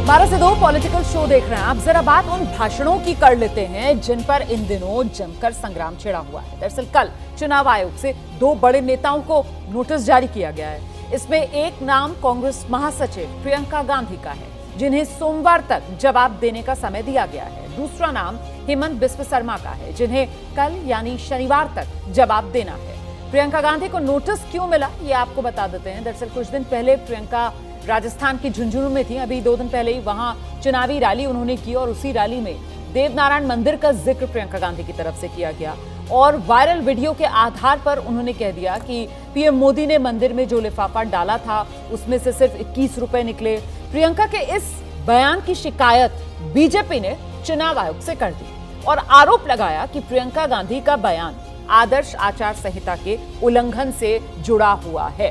12 से 2 political show देख रहे हैं आप। जरा बात उन भाषणों की कर लेते हैं जिन पर इन दिनों जमकर संग्राम छिड़ा हुआ है। दरअसल कल चुनाव आयोग से 2 बड़े नेताओं को नोटिस जारी किया गया है। इसमें एक नाम कांग्रेस महासचिव प्रियंका गांधी का है, जिन्हें सोमवार तक जवाब देने का समय दिया गया है। दूसरा नाम हेमंत बिस्व शर्मा का है, जिन्हें कल यानी शनिवार तक जवाब देना है। प्रियंका गांधी को नोटिस क्यों मिला, ये आपको बता देते हैं। दरअसल कुछ दिन पहले प्रियंका राजस्थान की झुंझुनू में थी। अभी 2 दिन पहले ही वहां चुनावी रैली उन्होंने की और उसी रैली में देवनारायण मंदिर का जिक्र प्रियंका गांधी की तरफ से किया गया और वायरल वीडियो के आधार पर उन्होंने कह दिया कि पीएम मोदी ने मंदिर में जो लिफाफा डाला था उसमें से सिर्फ 21 रुपए निकले। प्रियंका के इस बयान की शिकायत बीजेपी ने चुनाव आयोग से कर दी और आरोप लगाया कि प्रियंका गांधी का बयान आदर्श आचार संहिता के उल्लंघन से जुड़ा हुआ है।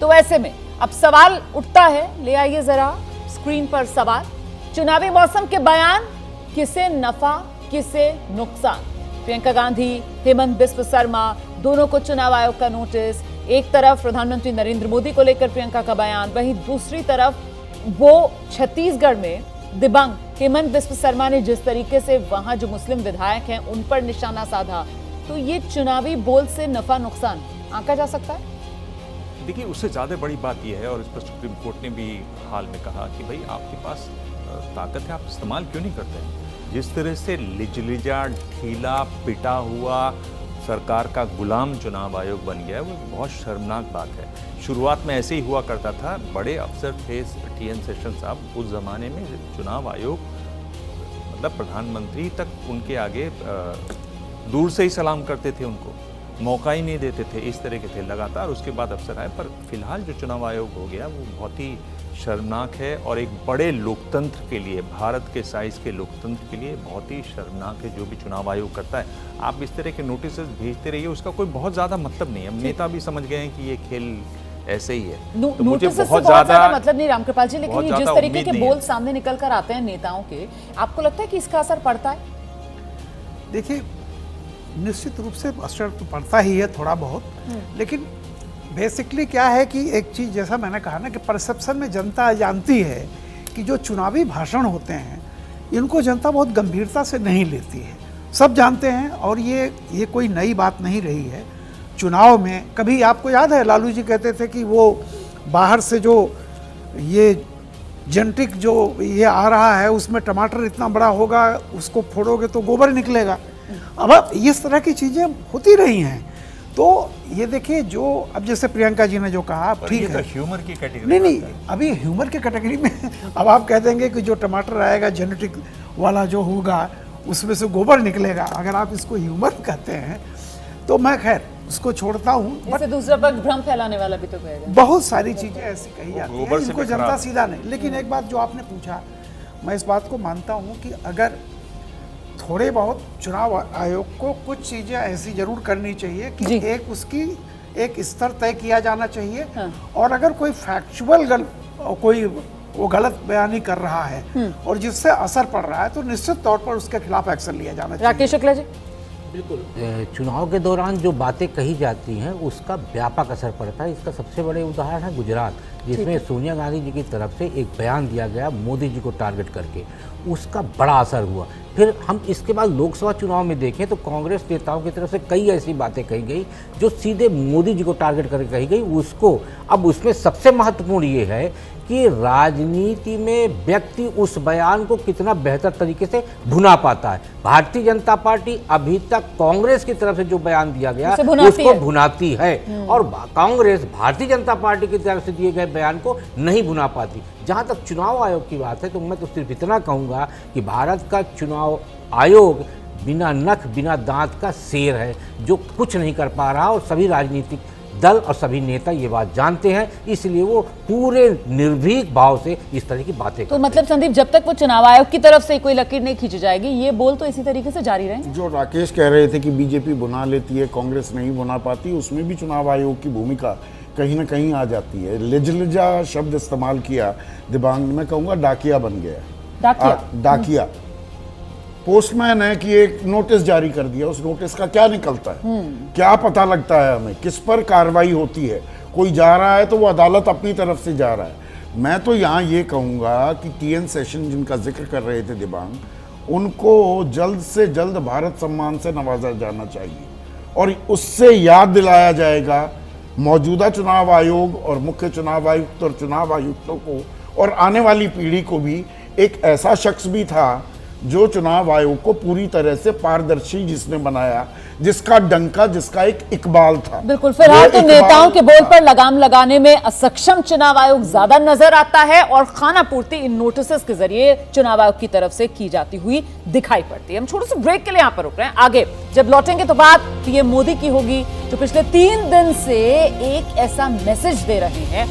तो ऐसे में अब सवाल उठता है, ले आइए जरा स्क्रीन पर सवाल। चुनावी मौसम के बयान किसे नफा किसे नुकसान? प्रियंका गांधी, हेमंत बिस्व शर्मा, दोनों को चुनाव आयोग का नोटिस। एक तरफ प्रधानमंत्री नरेंद्र मोदी को लेकर प्रियंका का बयान, वहीं दूसरी तरफ वो छत्तीसगढ़ में दिबांग हेमंत बिस्व शर्मा ने जिस तरीके से वहां जो मुस्लिम विधायक हैं उन पर निशाना साधा। तो ये चुनावी बोल से नफा नुकसान आंका जा सकता है? देखिए, उससे ज़्यादा बड़ी बात यह है और इस पर सुप्रीम कोर्ट ने भी हाल में कहा कि भाई आपके पास ताकत है, आप इस्तेमाल क्यों नहीं करते हैं? जिस तरह से लिजलिजा, ढीला, पिटा हुआ सरकार का गुलाम चुनाव आयोग बन गया है, वो बहुत शर्मनाक बात है। शुरुआत में ऐसे ही हुआ करता था। बड़े अफसर थे टीएन सेशन साहब, उस ज़माने में चुनाव आयोग मतलब प्रधानमंत्री तक उनके आगे दूर से ही सलाम करते थे, उनको मौका ही नहीं देते थे। इस तरह के थे लगातार। उसके बाद अफसर आए, पर फिलहाल जो चुनाव आयोग हो गया वो बहुत ही शर्मनाक है और एक बड़े लोकतंत्र के लिए, भारत के साइज के लोकतंत्र के लिए बहुत ही शर्मनाक है जो भी चुनाव आयोग करता है। आप इस तरह के नोटिस भेजते रहिए, उसका कोई बहुत ज़्यादा मतलब नहीं है। नेता भी समझ गए हैं कि ये खेल ऐसे ही है। तो मुझे बहुत ज़्यादा मतलब नहीं रामकृपाल जी, लेकिन ये जिस तरीके के बोल सामने निकल कर आते हैं नेताओं के, आपको लगता है कि इसका असर पड़ता है? देखिए, निश्चित रूप से असर तो पड़ता ही है थोड़ा बहुत, लेकिन बेसिकली क्या है कि एक चीज़ जैसा मैंने कहा ना कि परसेप्शन में जनता जानती है कि जो चुनावी भाषण होते हैं इनको जनता बहुत गंभीरता से नहीं लेती है। सब जानते हैं और ये कोई नई बात नहीं रही है। चुनाव में कभी आपको याद है लालू जी कहते थे कि वो बाहर से जो ये जेनेटिक जो ये आ रहा है उसमें टमाटर इतना बड़ा होगा, उसको फोड़ोगे तो गोबर निकलेगा। अब इस तरह की चीज़ें होती रही हैं। तो ये देखिए, जो अब जैसे प्रियंका जी ने जो कहा ठीक है, ह्यूमर की कैटेगरी नहीं, अभी ह्यूमर की कैटेगरी में अब आप कह देंगे कि जो टमाटर आएगा जेनेटिक वाला जो होगा उसमें से गोबर निकलेगा। अगर आप इसको ह्यूमर कहते हैं तो मैं खैर उसको छोड़ता हूँ। बट दूसरा पक्ष भ्रम फैलाने वाला भी तो कहेगा। बहुत सारी चीज़ें ऐसी कही जाती हैं जिनको जनता सीधा नहीं। लेकिन एक बात जो आपने पूछा, मैं इस बात को मानता हूँ कि अगर थोड़े बहुत चुनाव आयोग को कुछ चीज़ें ऐसी जरूर करनी चाहिए कि एक उसकी एक स्तर तय किया जाना चाहिए। और अगर कोई फैक्चुअल कोई वो गलत बयानी कर रहा है और जिससे असर पड़ रहा है तो निश्चित तौर पर उसके खिलाफ एक्शन लिया जाना चाहिए। राकेश शुक्ला जी, बिल्कुल, चुनाव के दौरान जो बातें कही जाती हैं उसका व्यापक असर पड़ता है। इसका सबसे बड़े उदाहरण है गुजरात, जिसमें सोनिया गांधी जी की तरफ से एक बयान दिया गया मोदी जी को टारगेट करके, उसका बड़ा असर हुआ। फिर हम इसके बाद लोकसभा चुनाव में देखें तो कांग्रेस नेताओं की तरफ से कई ऐसी बातें कही गई जो सीधे मोदी जी को टारगेट करके कही गई। उसको अब उसमें सबसे महत्वपूर्ण ये है कि राजनीति में व्यक्ति उस बयान को कितना बेहतर तरीके से भुना पाता है। भारतीय जनता पार्टी अभी तक कांग्रेस की तरफ से जो बयान दिया गया उसको भुनाती है और कांग्रेस भारतीय जनता पार्टी की तरफ से दिए गए बयान को नहीं भुना पाती। जहां तक चुनाव आयोग की बात है तो मैं तो सिर्फ इतना कहूँगा कि भारत का चुनाव आयोग बिना नख बिना दांत का शेर है जो कुछ नहीं कर पा रहा और सभी राजनीतिक दल और सभी नेता ये बात जानते हैं, इसलिए वो पूरे निर्भीक भाव से इस तरह की बातें तो मतलब संदीप, जब तक वो चुनाव आयोग की तरफ से कोई लकीर नहीं खींची जाएगी ये बोल तो इसी तरीके से जारी रहे। जो राकेश कह रहे थे कि बीजेपी बुना लेती है, कांग्रेस नहीं बुना पाती, उसमें भी चुनाव आयोग की भूमिका कहीं ना कहीं आ जाती है। लिजलिजा शब्द इस्तेमाल किया, दिबांग में कहूँगा डाकिया बन गया। डाकिया पोस्टमैन है कि एक नोटिस जारी कर दिया, उस नोटिस का क्या निकलता है, क्या पता लगता है हमें, किस पर कार्रवाई होती है। कोई जा रहा है तो वो अदालत अपनी तरफ से जा रहा है, मैं तो यहाँ ये कहूँगा कि टीएन सेशन जिनका जिक्र कर रहे थे दिबांग, उनको जल्द से जल्द भारत सम्मान से नवाजा जाना चाहिए और उससे याद दिलाया जाएगा मौजूदा चुनाव आयोग और मुख्य चुनाव आयुक्त और चुनाव आयुक्तों को और आने वाली पीढ़ी को भी एक ऐसा शख्स भी था जो चुनाव आयोग को पूरी तरह से पारदर्शी जिसने बनाया, जिसका डंका, जिसका एक इकबाल था। बिल्कुल, फिलहाल तो वो नेताओं इकबाल- के बोल पर लगाम लगाने में असक्षम चुनाव आयोग ज्यादा नजर आता है और खाना पूर्ति इन नोटिस के जरिए चुनाव आयोग की तरफ से की जाती हुई दिखाई पड़ती है। हम छोटे से ब्रेक के लिए यहां पर रुक रहे हैं, आगे जब लौटेंगे तो बात पीएम मोदी की होगी, जो पिछले 3 दिन से एक ऐसा मैसेज दे रहे हैं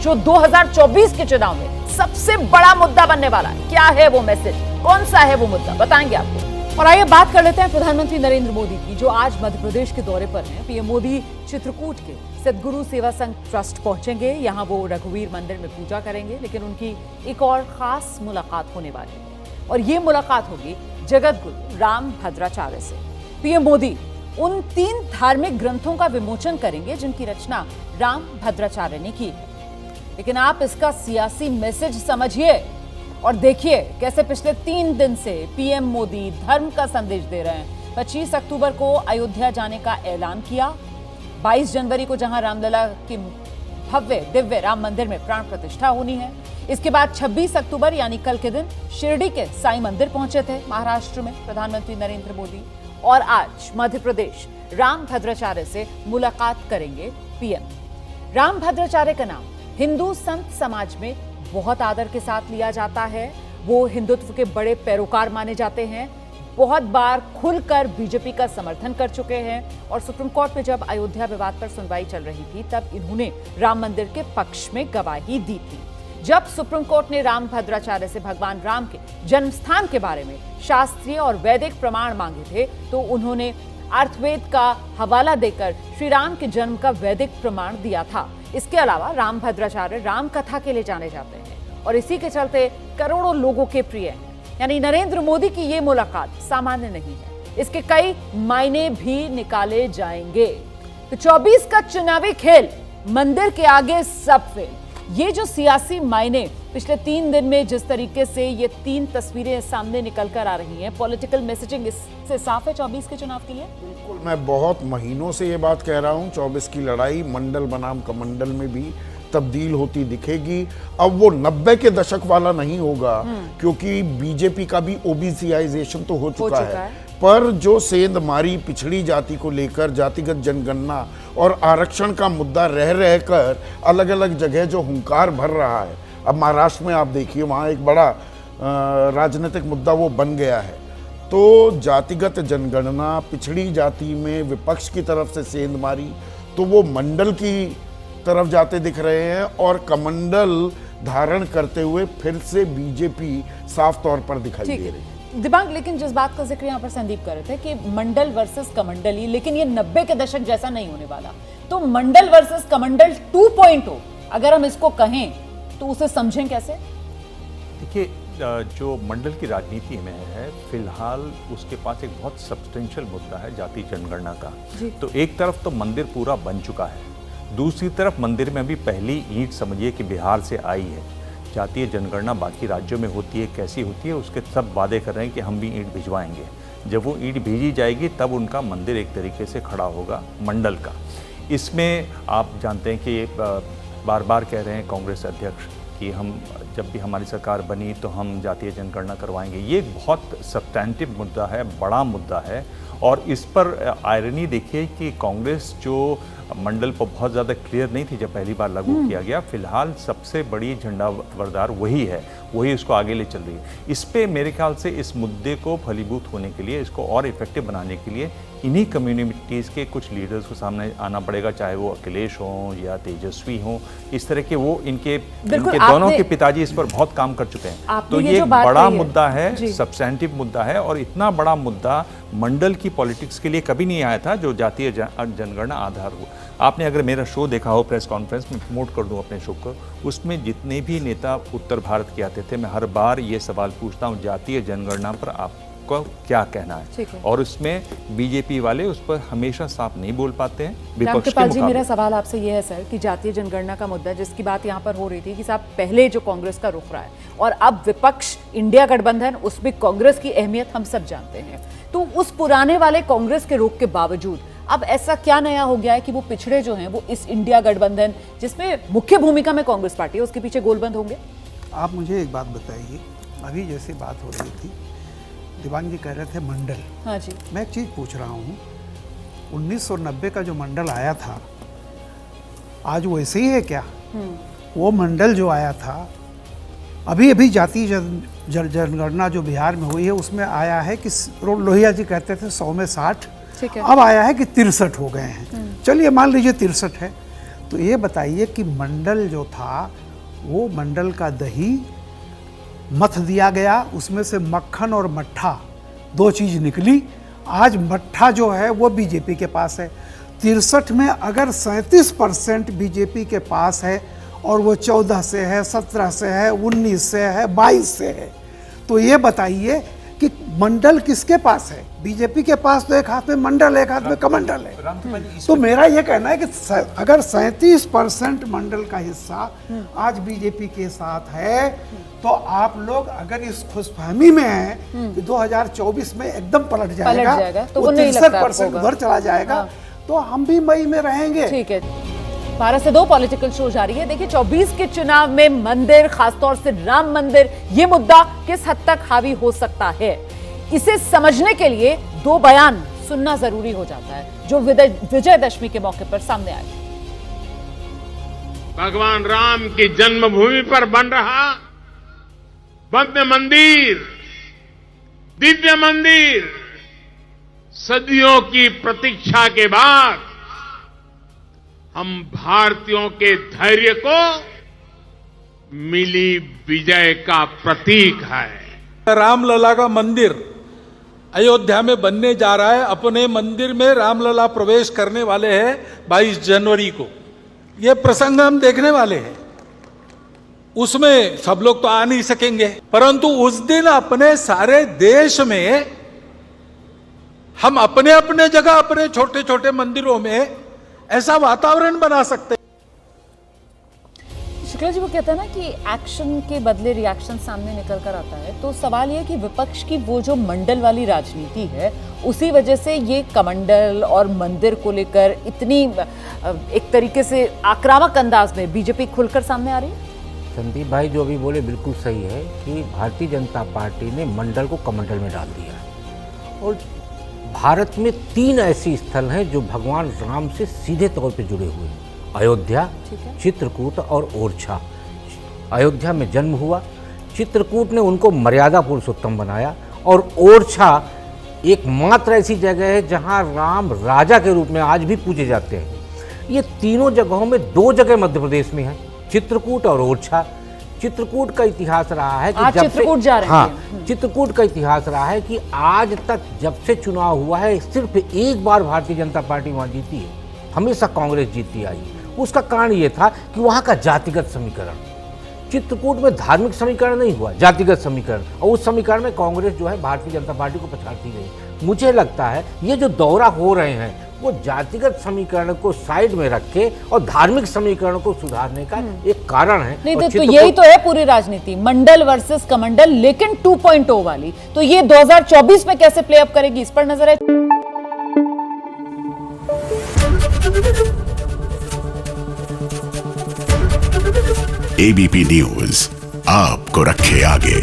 जो 2024 के चुनाव में सबसे बड़ा मुद्दा बनने वाला है। क्या है वो मैसेज, कौन सा है वो मुद्दा, बताएंगे आपको। और आइए बात कर लेते हैं प्रधानमंत्री नरेंद्र मोदी की, जो आज मध्य प्रदेश के दौरे पर हैं। पीएम मोदी चित्रकूट के सदगुरु सेवा संघ ट्रस्ट पहुंचेंगे। यहां वो रघुवीर मंदिर में पूजा करेंगे, लेकिन उनकी एक और खास मुलाकात होने वाली है और ये मुलाकात होगी जगत गुरु राम भद्राचार्य से। पीएम मोदी उन 3 धार्मिक ग्रंथों का विमोचन करेंगे जिनकी रचना राम भद्राचार्य ने की है। लेकिन आप इसका सियासी मैसेज समझिए और देखिए कैसे पिछले 3 दिन से पीएम मोदी धर्म का संदेश दे रहे हैं। 25 अक्टूबर को अयोध्या जाने का ऐलान किया, 22 जनवरी को जहां रामलला की भव्य दिव्य राम मंदिर में प्राण प्रतिष्ठा होनी है, इसके बाद 26 अक्टूबर यानी कल के दिन शिरडी के साईं मंदिर पहुंचे थे महाराष्ट्र में प्रधानमंत्री नरेंद्र मोदी, और आज मध्य प्रदेश राम भद्राचार्य से मुलाकात करेंगे पीएम। राम भद्राचार्य का नाम हिंदू संत समाज में बहुत आदर के साथ लिया जाता है। वो हिंदुत्व के बड़े पैरोकार माने जाते हैं, बहुत बार खुलकर बीजेपी का समर्थन कर चुके हैं और सुप्रीम कोर्ट में जब अयोध्या विवाद पर सुनवाई चल रही थी तब इन्होंने राम मंदिर के पक्ष में गवाही दी थी। जब सुप्रीम कोर्ट ने राम भद्राचार्य से भगवान राम के जन्म स्थान के बारे में शास्त्रीय और वैदिक प्रमाण मांगे थे तो उन्होंने अर्थवेद का हवाला देकर श्री राम के जन्म का वैदिक प्रमाण दिया था। इसके अलावा राम भद्राचार्य राम कथा के लिए जाने जाते हैं और इसी के चलते करोड़ों लोगों के प्रिय हैं। यानी नरेंद्र मोदी की ये मुलाकात सामान्य नहीं है, इसके कई मायने भी निकाले जाएंगे। तो 24 का चुनावी खेल, मंदिर के आगे सब फेल। ये जो सियासी मायने पिछले 3 दिन में जिस तरीके से ये 3 तस्वीरें सामने निकल कर आ रही हैं, पॉलिटिकल मैसेजिंग इससे साफ है 24 के चुनाव के लिए। बिल्कुल, मैं बहुत महीनों से ये बात कह रहा हूँ, 24 की लड़ाई मंडल बनाम कमंडल में भी तब्दील होती दिखेगी। अब वो 90 के दशक वाला नहीं होगा, क्योंकि बीजेपी का भी ओबीसीआइजेशन तो हो चुका है, पर जो सेंध मारी पिछड़ी जाति को लेकर जातिगत जनगणना और आरक्षण का मुद्दा रह रहकर अलग अलग जगह जो हुंकार भर रहा है, अब महाराष्ट्र में आप देखिए वहाँ एक बड़ा राजनीतिक मुद्दा वो बन गया है। तो जातिगत जनगणना, पिछड़ी जाति में विपक्ष की तरफ से सेंध मारी, तो वो मंडल की तरफ जाते दिख रहे हैं और कमंडल धारण करते हुए फिर से बीजेपी साफ तौर पर दिखाई दे रही है। दिबांग, लेकिन जिस बात का जिक्र यहाँ पर संदीप कर रहे थे कि मंडल वर्सेस कमंडली, लेकिन ये 90 के दशक जैसा नहीं होने वाला। तो मंडल वर्सेस कमंडल 2.0 अगर हम इसको कहें तो उसे समझें कैसे? देखिए, जो मंडल की राजनीति में है फिलहाल उसके पास एक बहुत सब्सटेंशियल मुद्दा है जाति जनगणना का। तो एक तरफ तो मंदिर पूरा बन चुका है, दूसरी तरफ मंदिर में अभी पहली ईंट समझिए कि बिहार से आई है। जातीय जनगणना बाकी राज्यों में होती है, कैसी होती है उसके सब वादे कर रहे हैं कि हम भी ईंट भिजवाएंगे। जब वो ईंट भेजी जाएगी तब उनका मंदिर एक तरीके से खड़ा होगा मंडल का। इसमें आप जानते हैं कि बार बार कह रहे हैं कांग्रेस अध्यक्ष कि हम जब भी हमारी सरकार बनी तो हम जातीय जनगणना करवाएंगे। ये एक बहुत सब्सटैंटिव मुद्दा है, बड़ा मुद्दा है और इस पर आयरनी देखिए कि कांग्रेस जो मंडल पर बहुत ज़्यादा क्लियर नहीं थी जब पहली बार लागू किया गया, फिलहाल सबसे बड़ी झंडा बरदार वही है, वही इसको आगे ले चल रही है। इस पे मेरे ख्याल से इस मुद्दे को फलीभूत होने के लिए, इसको और इफेक्टिव बनाने के लिए इन्हीं कम्युनिटीज़ के कुछ लीडर्स को सामने आना पड़ेगा, चाहे वो अखिलेश हों या तेजस्वी हों। इस तरह के वो इनके दोनों के पिताजी इस पर बहुत काम कर चुके हैं। तो ये एक बड़ा मुद्दा है, सब्सटेंटिव मुद्दा है और इतना बड़ा मुद्दा मंडल की पॉलिटिक्स के लिए कभी नहीं आया था जो जातीय जनगणना आधार हो। आपने अगर मेरा शो देखा हो, प्रेस कॉन्फ्रेंस में प्रमोट कर दूं अपने शो को, उसमें जितने भी नेता उत्तर भारत के आते थे मैं हर बार ये सवाल पूछता हूँ, जातीय जनगणना पर आप को क्या कहना ठीक है, है। और उसमें बीजेपी वाले उस पर हमेशा साफ नहीं बोल पाते हैं विपक्ष के रामकृपाल जी, मेरा मुकाबले। सवाल आपसे ये है सर कि जातीय जनगणना का मुद्दा जिसकी बात यहाँ पर हो रही थी कि साहब पहले जो कांग्रेस का रुख रहा है और अब विपक्ष इंडिया गठबंधन, उसमें कांग्रेस की अहमियत हम सब जानते हैं, तो उस पुराने वाले कांग्रेस के रुख के बावजूद अब ऐसा क्या नया हो गया है कि वो पिछड़े जो हैं वो इस इंडिया गठबंधन जिसमें मुख्य भूमिका में कांग्रेस पार्टी है उसके पीछे गोलबंद होंगे? आप मुझे एक बात बताइए, अभी जैसे बात हो रही थी, दिवांग जी कह रहे थे मंडल। हाँ जी। मैं एक चीज़ पूछ रहा हूँ, 1990 का जो मंडल आया था आज वो ऐसे ही है क्या? वो मंडल जो आया था, अभी अभी जातीय जनगणना जो बिहार में हुई है उसमें आया है कि लोहिया जी कहते थे 100 में 60, ठीक है। अब आया है कि 63 हो गए हैं। चलिए मान लीजिए 63 है, तो ये बताइए कि मंडल जो था वो मंडल का दही मथ दिया गया, उसमें से मक्खन और मट्ठा दो चीज़ निकली। आज मट्ठा जो है वो बीजेपी के पास है। 63 में अगर 37% बीजेपी के पास है और वो 14 से है, 17 से है, 19 से है, 22 से है, तो ये बताइए कि मंडल किसके पास है? बीजेपी के पास तो एक हाथ में मंडल है, एक हाथ में कमंडल है। तो मेरा ये कहना है कि अगर 37% मंडल का हिस्सा आज बीजेपी के साथ है, तो आप लोग अगर इस खुशफहमी में हैं कि 2024 में एकदम पलट जाएगा तो वो नहीं लगता 63% उधर चला जाएगा, तो हम भी मई में रहेंगे। ठीक है। 12 से 2 पॉलिटिकल शो जारी है। देखिए 24 के चुनाव में मंदिर, खासतौर से राम मंदिर, ये मुद्दा किस हद तक हावी हो सकता है, इसे समझने के लिए 2 बयान सुनना जरूरी हो जाता है जो विजयदशमी के मौके पर सामने आए। भगवान राम की जन्मभूमि पर बन रहा भव्य मंदिर, दिव्य मंदिर, सदियों की प्रतीक्षा के बाद हम भारतीयों के धैर्य को मिली विजय का प्रतीक है। रामलला का मंदिर अयोध्या में बनने जा रहा है। अपने मंदिर में रामलला प्रवेश करने वाले हैं 22 जनवरी को। यह प्रसंग हम देखने वाले हैं। उसमें सब लोग तो आ नहीं सकेंगे, परंतु उस दिन अपने सारे देश में हम अपने अपने जगह, अपने छोटे छोटे मंदिरों में ऐसा वातावरण बना सकते हैं। शुक्ला जी, वो कहते हैं ना कि एक्शन के बदले रिएक्शन सामने निकल कर आता है, तो सवाल ये कि विपक्ष की वो जो मंडल वाली राजनीति है, उसी वजह से ये कमंडल और मंदिर को लेकर इतनी एक तरीके से आक्रामक अंदाज में बीजेपी खुलकर सामने आ रही है। संदीप भाई जो अभी बोले बिल्कुल सही है कि भारतीय जनता पार्टी ने मंडल को कमंडल में डाल दिया। और भारत में 3 ऐसी स्थल हैं जो भगवान राम से सीधे तौर पे जुड़े हुए हैं, अयोध्या, चित्रकूट और ओरछा। अयोध्या में जन्म हुआ, चित्रकूट ने उनको मर्यादा पुरुषोत्तम बनाया, और ओरछा एकमात्र ऐसी जगह है जहां राम राजा के रूप में आज भी पूजे जाते हैं। ये तीनों जगहों में 2 जगह मध्य प्रदेश में है, चित्रकूट और ओरछा। चित्रकूट का इतिहास रहा है कि आज जब चित्रकूट से जा रहे हैं। चित्रकूट का इतिहास रहा है कि आज तक जब से चुनाव हुआ है सिर्फ एक बार भारतीय जनता पार्टी वहां जीती है, हमेशा कांग्रेस जीती आई। उसका कारण ये था कि वहां का जातिगत समीकरण, चित्रकूट में धार्मिक समीकरण नहीं हुआ, जातिगत समीकरण, और उस समीकरण में कांग्रेस जो है भारतीय जनता पार्टी को पछाड़ती गई। मुझे लगता है ये जो दौरा हो रहे हैं वो जातिगत समीकरण को साइड में रखे और धार्मिक समीकरण को सुधारने का एक कारण है। नहीं और तो यही तो है पूरी राजनीति, मंडल वर्सेस कमंडल, लेकिन 2.0 वाली। तो ये 2024 में कैसे प्ले अप करेगी, इस पर नजर है। एबीपी न्यूज आपको रखे आगे।